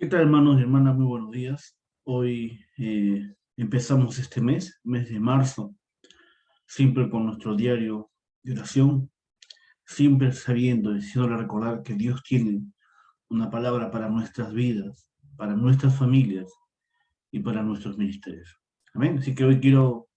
¿Qué tal, hermanos y hermanas? Muy buenos días. Hoy empezamos este mes de marzo, siempre con nuestro diario de oración, siempre sabiendo, diciéndole recordar que Dios tiene una palabra para nuestras vidas, para nuestras familias y para nuestros ministerios. Amén. Así que hoy quiero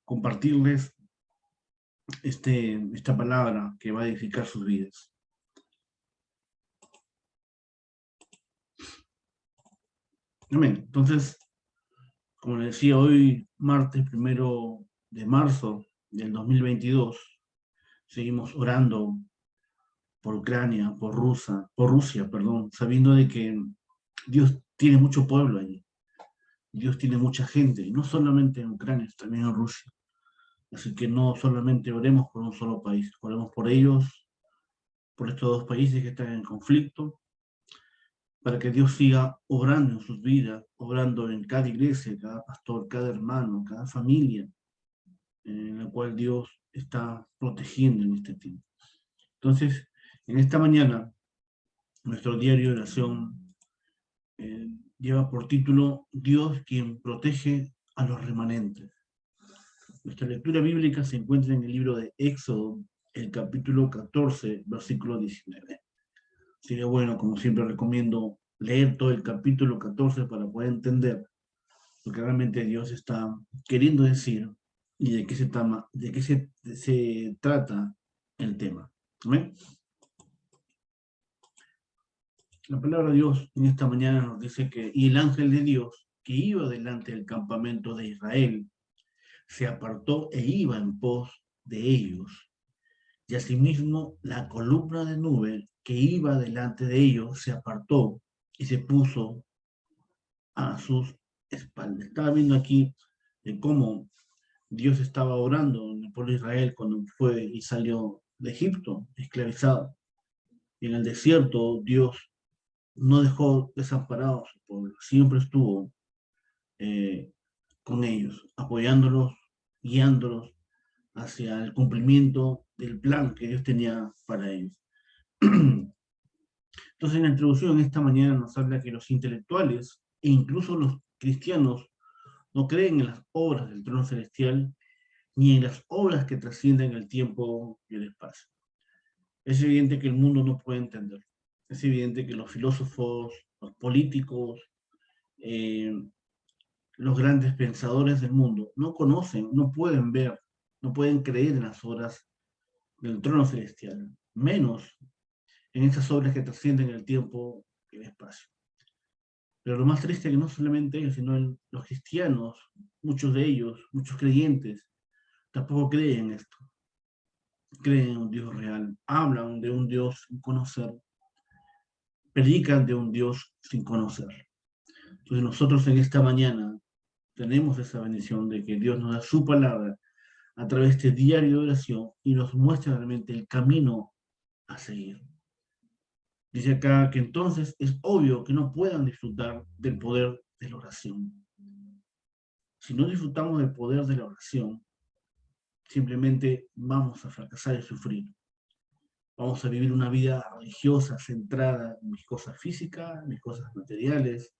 compartirles esta palabra que va a edificar sus vidas. Amén. Entonces, como les decía, hoy, martes 1 de marzo del 2022, seguimos orando por Ucrania, por Rusia, perdón, sabiendo de que Dios tiene mucho pueblo allí, Dios tiene mucha gente, y no solamente en Ucrania, también en Rusia. Así que no solamente oremos por un solo país, oremos por ellos, por estos dos países que están en conflicto, para que Dios siga obrando en sus vidas, obrando en cada iglesia, cada pastor, cada hermano, cada familia, en la cual Dios está protegiendo en este tiempo. Entonces, en esta mañana, nuestro diario de oración lleva por título Dios quien protege a los remanentes. Nuestra lectura bíblica se encuentra en el libro de Éxodo, el capítulo 14, versículo 19. Sería bueno, como siempre recomiendo, leer todo el capítulo 14 para poder entender lo que realmente Dios está queriendo decir y de qué se trata el tema. ¿Amén? La palabra de Dios en esta mañana nos dice que, y el ángel de Dios que iba delante del campamento de Israel, se apartó e iba en pos de ellos. Y asimismo la columna de nube que iba delante de ellos se apartó y se puso a sus espaldas. Estaba viendo aquí de cómo Dios estaba orando en el pueblo de Israel cuando fue y salió de Egipto, esclavizado. Y en el desierto Dios no dejó desamparado a su pueblo, siempre estuvo eh, con ellos, apoyándolos, guiándolos hacia el cumplimiento del plan que Dios tenía para ellos. Entonces, en la introducción esta mañana nos habla que los intelectuales e incluso los cristianos no creen en las obras del trono celestial ni en las obras que trascienden el tiempo y el espacio. Es evidente que el mundo no puede entender. Es evidente que los filósofos, los políticos, eh, los grandes pensadores del mundo no conocen, no pueden ver, no pueden creer en las obras del trono celestial, menos en esas obras que trascienden el tiempo y el espacio. Pero lo más triste es que no solamente ellos, sino los cristianos, muchos de ellos, muchos creyentes, tampoco creen en esto. Creen en un Dios real, hablan de un Dios sin conocer, predican de un Dios sin conocer. Entonces nosotros en esta mañana tenemos esa bendición de que Dios nos da su palabra a través de este diario de oración y nos muestra realmente el camino a seguir. Dice acá que entonces es obvio que no puedan disfrutar del poder de la oración. Si no disfrutamos del poder de la oración, simplemente vamos a fracasar y sufrir. Vamos a vivir una vida religiosa centrada en mis cosas físicas, en mis cosas materiales,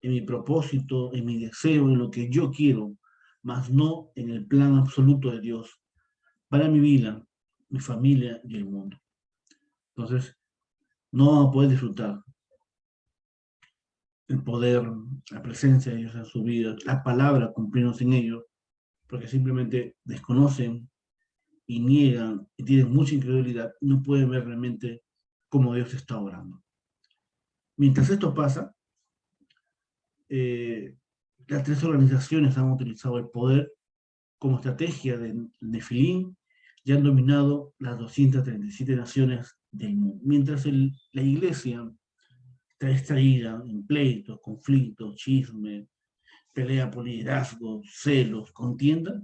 en mi propósito, en mi deseo, en lo que yo quiero, mas no en el plan absoluto de Dios para mi vida, mi familia y el mundo. Entonces, no vamos a poder disfrutar el poder, la presencia de Dios en su vida, la palabra cumpliéndose en ellos, porque simplemente desconocen y niegan y tienen mucha incredulidad, no pueden ver realmente cómo Dios está orando. Mientras esto pasa, eh, las tres organizaciones han utilizado el poder como estrategia de Nefilín y han dominado las 237 naciones del mundo. Mientras la iglesia está distraída en pleitos, conflictos, chisme, pelea por liderazgo, celos, contienda,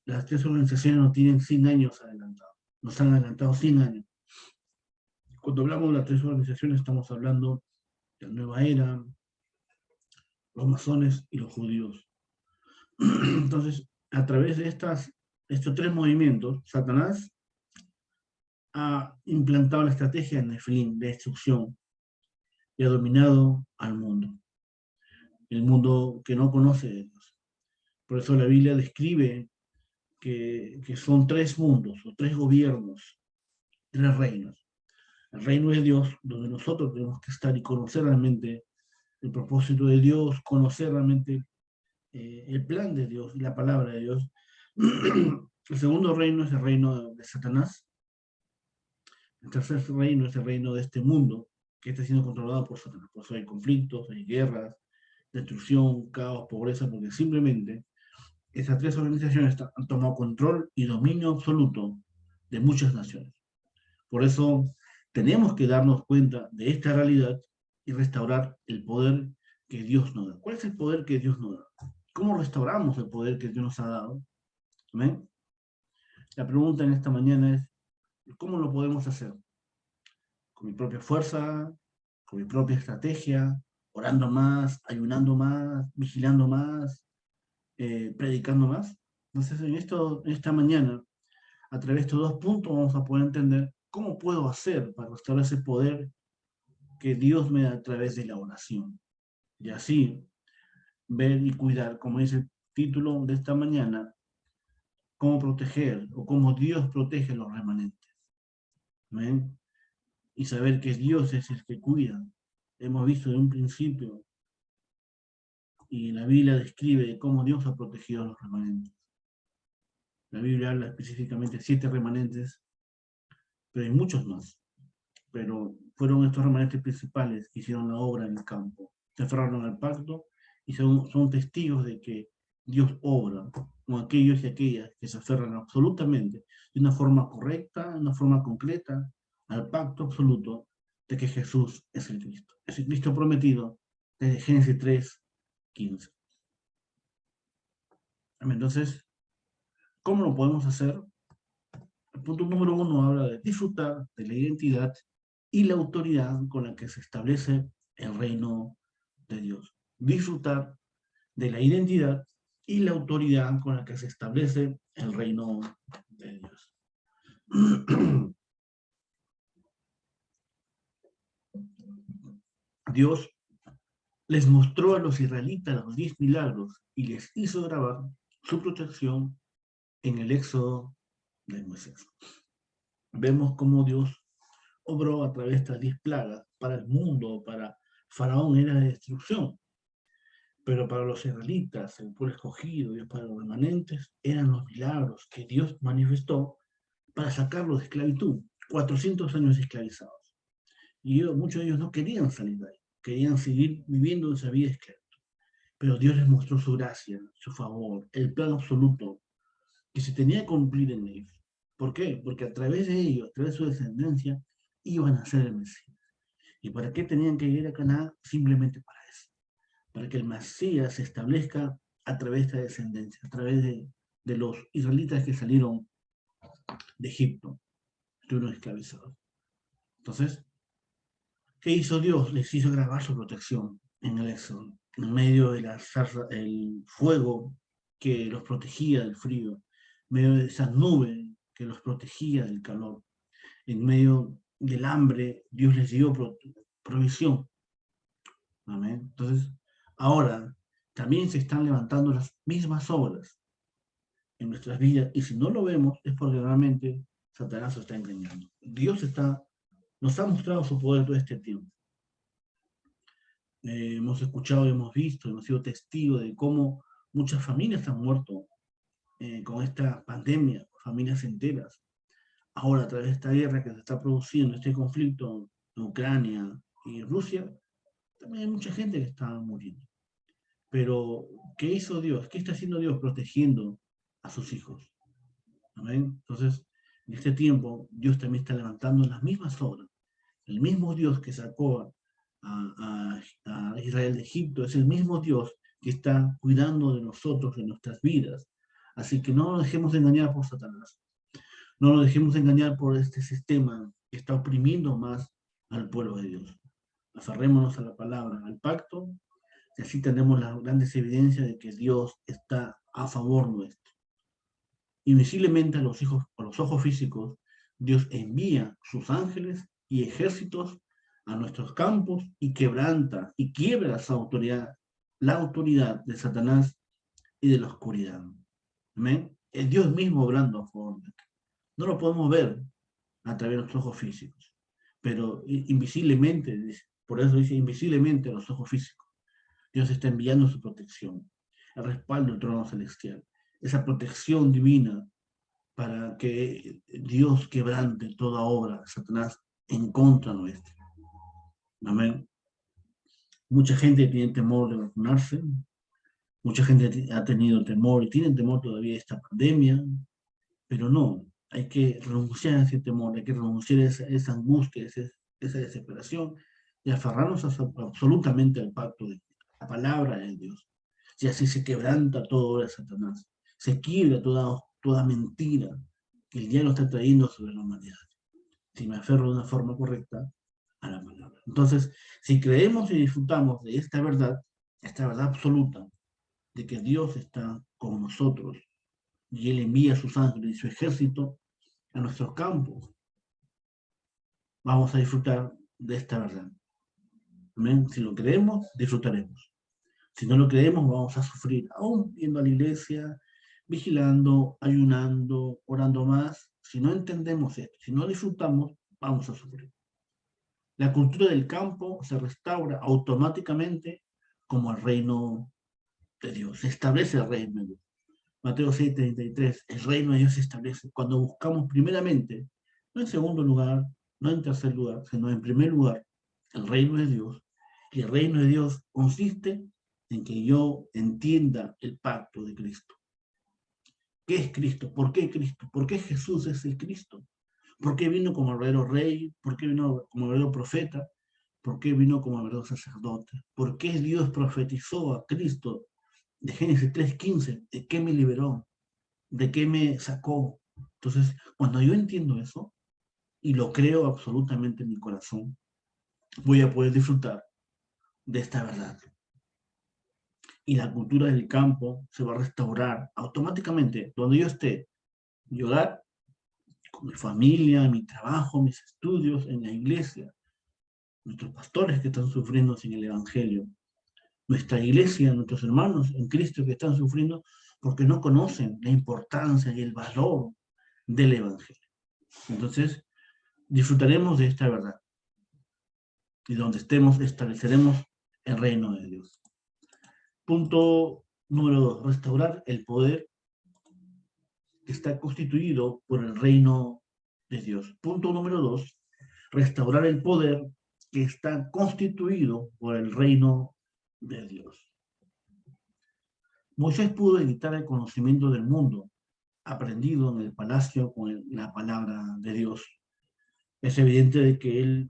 las tres organizaciones nos tienen 100 años adelantados. Nos han adelantado 100 años. Cuando hablamos de las tres organizaciones estamos hablando de la nueva era, los masones y los judíos. Entonces, a través de estos tres movimientos, Satanás ha implantado la estrategia de Nefilim, de destrucción, y ha dominado al mundo, el mundo que no conoce de Dios. Por eso la Biblia describe que son tres mundos o tres gobiernos, tres reinos. El reino de Dios, donde nosotros tenemos que estar y conocer realmente el propósito de Dios, conocer realmente el plan de Dios y la palabra de Dios. El segundo reino es el reino de Satanás. El tercer reino es el reino de este mundo, que está siendo controlado por Satanás. Por eso hay conflictos, hay guerras, destrucción, caos, pobreza, porque simplemente esas tres organizaciones han tomado control y dominio absoluto de muchas naciones. Por eso tenemos que darnos cuenta de esta realidad y restaurar el poder que Dios nos da. ¿Cuál es el poder que Dios nos da? ¿Cómo restauramos el poder que Dios nos ha dado? ¿Amén? La pregunta en esta mañana es, ¿cómo lo podemos hacer? ¿Con mi propia fuerza? ¿Con mi propia estrategia? ¿Orando más? ¿Ayunando más? ¿Vigilando más? ¿Predicando más? Entonces, en esta mañana, a través de estos dos puntos, vamos a poder entender cómo puedo hacer para restaurar ese poder que Dios me da a través de la oración. Y así, ver y cuidar, como dice el título de esta mañana, cómo proteger o cómo Dios protege a los remanentes. ¿Ven? Y saber que Dios es el que cuida. Hemos visto de un principio, y la Biblia describe cómo Dios ha protegido a los remanentes. La Biblia habla específicamente de 7 remanentes, pero hay muchos más. Pero fueron estos remanentes principales que hicieron la obra en el campo. Se aferraron al pacto y son testigos de que Dios obra con aquellos y aquellas que se aferran absolutamente, de una forma correcta, de una forma concreta, al pacto absoluto de que Jesús es el Cristo. Es el Cristo prometido desde Génesis 3:15. Entonces, ¿cómo lo podemos hacer? El punto número 1 habla de disfrutar de la identidad y la autoridad con la que se establece el reino de Dios. Disfrutar de la identidad y la autoridad con la que se establece el reino de Dios. Dios les mostró a los israelitas los 10 milagros y les hizo grabar su protección en el éxodo de Moisés. Vemos cómo Dios obró a través de estas 10 plagas para el mundo, para Faraón era de destrucción, pero para los israelitas, el pueblo escogido y para los remanentes, eran los milagros que Dios manifestó para sacarlos de esclavitud, 400 años esclavizados. Y muchos de ellos no querían salir de ahí, querían seguir viviendo esa vida esclava. Pero Dios les mostró su gracia, su favor, el plan absoluto que se tenía que cumplir en ellos. ¿Por qué? Porque a través de ellos, a través de su descendencia, iban a ser el Mesías. ¿Y para qué tenían que ir a Canaán? Simplemente para eso. Para que el Mesías se establezca a través de esta descendencia, a través de los israelitas que salieron de Egipto, estuvieron esclavizados. Entonces, ¿qué hizo Dios? Les hizo grabar su protección en el éxodo, en medio de la zarza, el fuego que los protegía del frío, en medio de esa nube que los protegía del calor, en medio del hambre, Dios les dio provisión. Amén. Entonces, ahora también se están levantando las mismas obras en nuestras vidas, y si no lo vemos es porque realmente Satanás nos está engañando. Dios nos ha mostrado su poder todo este tiempo. Hemos escuchado, hemos visto, hemos sido testigos de cómo muchas familias han muerto con esta pandemia, familias enteras. Ahora, a través de esta guerra que se está produciendo, este conflicto en Ucrania y Rusia, también hay mucha gente que está muriendo. Pero, ¿qué hizo Dios? ¿Qué está haciendo Dios protegiendo a sus hijos? ¿Amén? Entonces, en este tiempo, Dios también está levantando las mismas obras. El mismo Dios que sacó a Israel de Egipto es el mismo Dios que está cuidando de nosotros, de nuestras vidas. Así que no nos dejemos de engañar por Satanás. No nos dejemos de engañar por este sistema que está oprimiendo más al pueblo de Dios. Aferrémonos a la palabra, al pacto, y así tenemos las grandes evidencias de que Dios está a favor nuestro. Invisiblemente a los ojos físicos, Dios envía sus ángeles y ejércitos a nuestros campos y quebranta y quiebra la autoridad de Satanás y de la oscuridad. ¿Amén? Es Dios mismo obrando a favor de esto. No lo podemos ver a través de nuestros ojos físicos, pero invisiblemente, por eso dice invisiblemente a los ojos físicos, Dios está enviando su protección, el respaldo del trono celestial, esa protección divina para que Dios quebrante toda obra de Satanás en contra nuestra. Amén. Mucha gente tiene temor de vacunarse, mucha gente ha tenido temor y tiene temor todavía de esta pandemia, pero no, hay que renunciar a ese temor, hay que renunciar a esa angustia, esa desesperación y aferrarnos absolutamente al pacto de la palabra de Dios. Y así se quebranta toda obra de Satanás, se quiebra toda mentira que el diablo está trayendo sobre la humanidad. Si me aferro de una forma correcta a la palabra. Entonces, si creemos y disfrutamos de esta verdad absoluta, de que Dios está con nosotros, y Él envía sus ángeles y su ejército a nuestros campos, vamos a disfrutar de esta verdad. ¿Amén? Si lo creemos, disfrutaremos. Si no lo creemos, vamos a sufrir, aún yendo a la iglesia, vigilando, ayunando, orando más. Si no entendemos esto, si no disfrutamos, vamos a sufrir. La cultura del campo se restaura automáticamente como el reino de Dios. Se establece el reino de Dios. Mateo 6:33, el reino de Dios se establece cuando buscamos primeramente, no en segundo lugar, no en tercer lugar, sino en primer lugar, el reino de Dios. Y el reino de Dios consiste en que yo entienda el pacto de Cristo. ¿Qué es Cristo? ¿Por qué Cristo? ¿Por qué Jesús es el Cristo? ¿Por qué vino como verdadero rey? ¿Por qué vino como verdadero profeta? ¿Por qué vino como verdadero sacerdote? ¿Por qué Dios profetizó a Cristo de Génesis 3:15? ¿De qué me liberó? ¿De qué me sacó? Entonces, cuando yo entiendo eso y lo creo absolutamente en mi corazón, voy a poder disfrutar de esta verdad. Y la cultura del campo se va a restaurar automáticamente donde yo esté. Mi hogar, con mi familia, mi trabajo, mis estudios, en la iglesia, nuestros pastores que están sufriendo sin el Evangelio, nuestra iglesia, nuestros hermanos en Cristo que están sufriendo porque no conocen la importancia y el valor del Evangelio. Entonces, disfrutaremos de esta verdad. Y donde estemos, estableceremos el reino de Dios. Punto número 2. Restaurar el poder que está constituido por el reino de Dios. Punto número 2. Restaurar el poder que está constituido por el reino de Dios. Moisés pudo editar el conocimiento del mundo, aprendido en el palacio con la palabra de Dios. Es evidente de que él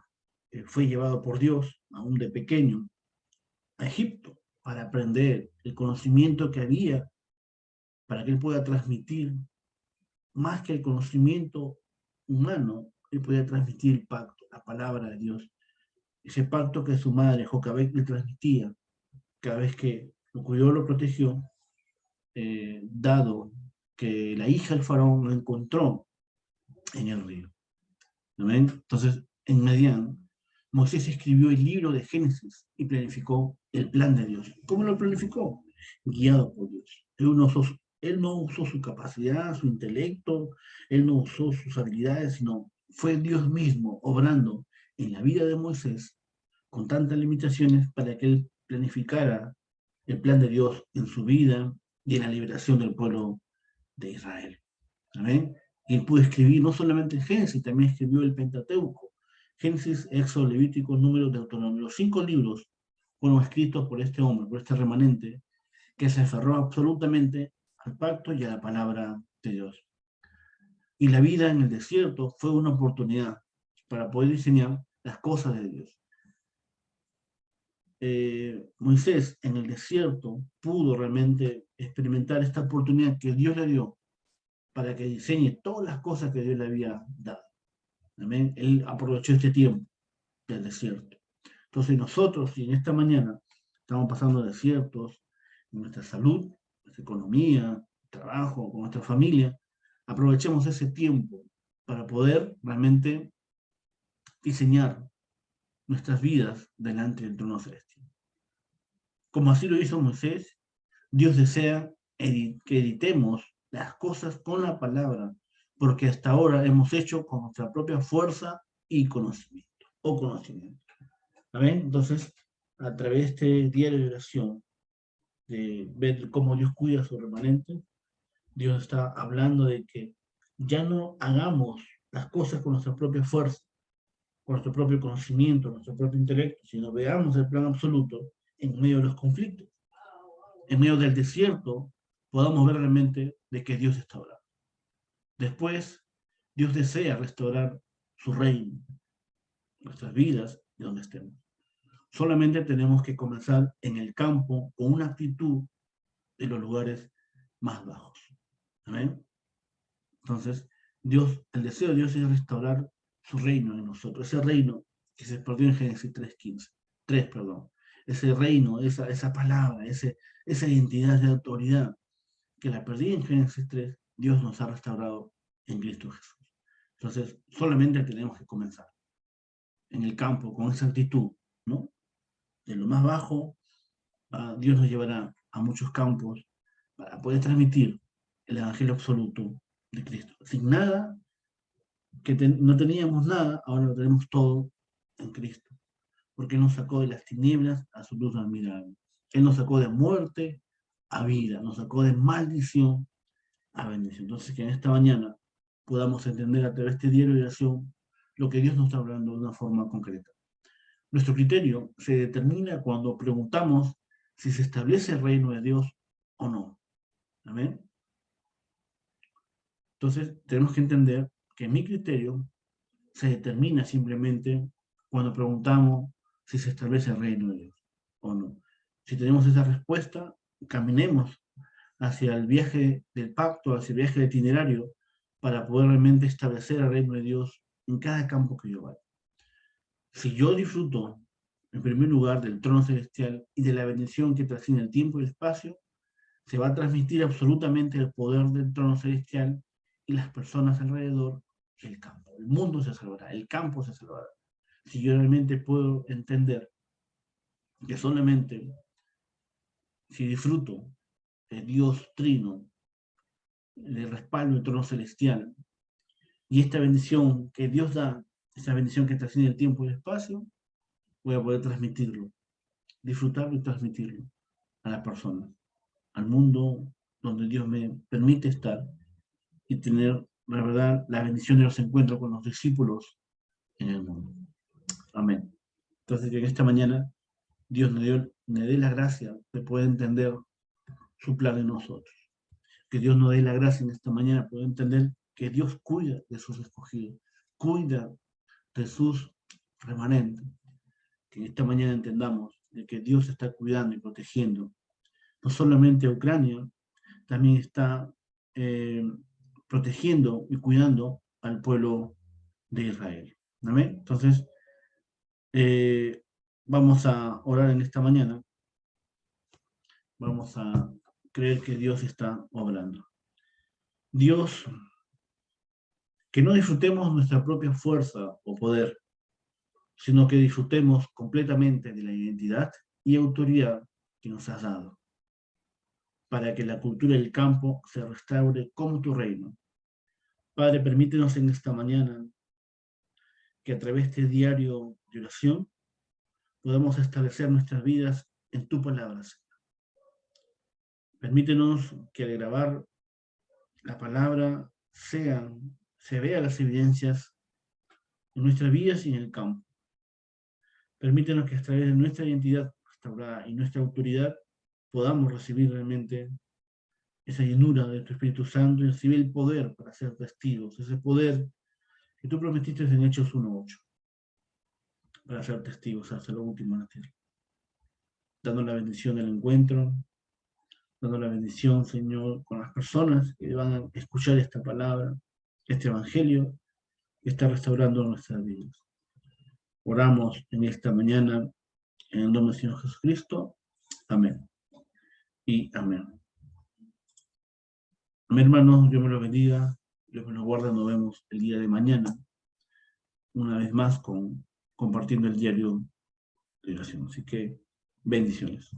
fue llevado por Dios, aún de pequeño, a Egipto para aprender el conocimiento que había, para que él pueda transmitir, más que el conocimiento humano, él podía transmitir el pacto, la palabra de Dios. Ese pacto que su madre, Jocabet, le transmitía, cada vez que lo cuidó, lo protegió, dado que la hija del faraón lo encontró en el río. ¿Amén? Entonces, en Madián, Moisés escribió el libro de Génesis y planificó el plan de Dios. ¿Cómo lo planificó? Guiado por Dios. Él no usó su capacidad, su intelecto, él no usó sus habilidades, sino fue Dios mismo obrando en la vida de Moisés con tantas limitaciones para que él planificara el plan de Dios en su vida y en la liberación del pueblo de Israel. ¿Amén? Y él pudo escribir no solamente el Génesis, también escribió el Pentateuco. Génesis, Éxodo, Levítico, Números, Deuteronomio. Los 5 libros fueron escritos por este hombre, por este remanente, que se aferró absolutamente al pacto y a la palabra de Dios. Y la vida en el desierto fue una oportunidad para poder diseñar las cosas de Dios. Moisés en el desierto pudo realmente experimentar esta oportunidad que Dios le dio para que diseñe todas las cosas que Dios le había dado. Amén. Él aprovechó este tiempo del desierto. Entonces nosotros, si en esta mañana estamos pasando desiertos en nuestra salud, nuestra economía, trabajo, con nuestra familia, aprovechemos ese tiempo para poder realmente diseñar nuestras vidas delante del trono celestial. Como así lo hizo Moisés, Dios desea que editemos las cosas con la palabra, porque hasta ahora hemos hecho con nuestra propia fuerza y conocimiento. ¿Amén? Entonces, a través de este diario de oración, de ver cómo Dios cuida a su remanente, Dios está hablando de que ya no hagamos las cosas con nuestra propia fuerza, con nuestro propio conocimiento, nuestro propio intelecto, sino veamos el plan absoluto en medio de los conflictos, en medio del desierto, podamos ver realmente de que Dios está hablando. Después, Dios desea restaurar su reino, nuestras vidas y donde estemos. Solamente tenemos que comenzar en el campo con una actitud de los lugares más bajos. ¿Amén? Entonces, el deseo de Dios es restaurar su reino en nosotros, ese reino que se perdió en Génesis 3, perdón. Ese reino, esa palabra, esa identidad de autoridad que la perdí en Génesis 3, Dios nos ha restaurado en Cristo Jesús. Entonces, solamente tenemos que comenzar en el campo con esa actitud, ¿no? De lo más bajo, Dios nos llevará a muchos campos para poder transmitir el Evangelio absoluto de Cristo. Sin nada, no teníamos nada, ahora lo tenemos todo en Cristo. Porque Él nos sacó de las tinieblas a su luz admirable. Él nos sacó de muerte a vida, nos sacó de maldición a bendición. Entonces, que en esta mañana podamos entender a través de este diario de oración lo que Dios nos está hablando de una forma concreta. Nuestro criterio se determina cuando preguntamos si se establece el reino de Dios o no. ¿Amén? Entonces, tenemos que entender que mi criterio se determina simplemente cuando preguntamos si se establece el reino de Dios o no. Si tenemos esa respuesta, caminemos hacia el viaje del pacto, hacia el viaje del itinerario, para poder realmente establecer el reino de Dios en cada campo que yo vaya. Si yo disfruto, en primer lugar, del trono celestial y de la bendición que trasciende el tiempo y el espacio, se va a transmitir absolutamente el poder del trono celestial y las personas alrededor y el campo. El mundo se salvará, el campo se salvará. Si yo realmente puedo entender que solamente si disfruto de Dios Trino, le respaldo el trono celestial, y esta bendición que Dios da, esa bendición que trasciende el tiempo y el espacio, voy a poder transmitirlo, disfrutarlo y transmitirlo a la persona, al mundo donde Dios me permite estar y tener, la verdad, la bendición de los encuentros con los discípulos en el mundo. Amén. Entonces, que en esta mañana Dios me dé la gracia de poder entender su plan en nosotros. Que Dios nos dé la gracia en esta mañana de poder entender que Dios cuida de sus escogidos, cuida de sus remanentes. Que en esta mañana entendamos de que Dios está cuidando y protegiendo no solamente a Ucrania, también está protegiendo y cuidando al pueblo de Israel. ¿Amén? Entonces, vamos a orar en esta mañana. Vamos a creer que Dios está obrando. Dios, que no disfrutemos nuestra propia fuerza o poder, sino que disfrutemos completamente de la identidad y autoridad que nos has dado, para que la cultura del campo se restaure como tu reino. Padre, permítenos en esta mañana que a través de este diario de oración podamos establecer nuestras vidas en tu palabra. Permítenos que al grabar la palabra se vean las evidencias en nuestras vidas y en el campo. Permítenos que a través de nuestra identidad restaurada y nuestra autoridad podamos recibir realmente esa llenura de tu Espíritu Santo y recibir el poder para ser testigos, ese poder que tú prometiste en Hechos 1:8, para ser testigos hasta lo último en la tierra. Dando la bendición del encuentro, dando la bendición, Señor, con las personas que van a escuchar esta palabra, este evangelio, que está restaurando nuestras vidas. Oramos en esta mañana en el nombre del Señor Jesucristo. Amén. Y amén. Amén, hermanos, Dios me los bendiga, Dios me los guarde, nos vemos el día de mañana, una vez más con compartiendo el diario de oración. Así que bendiciones.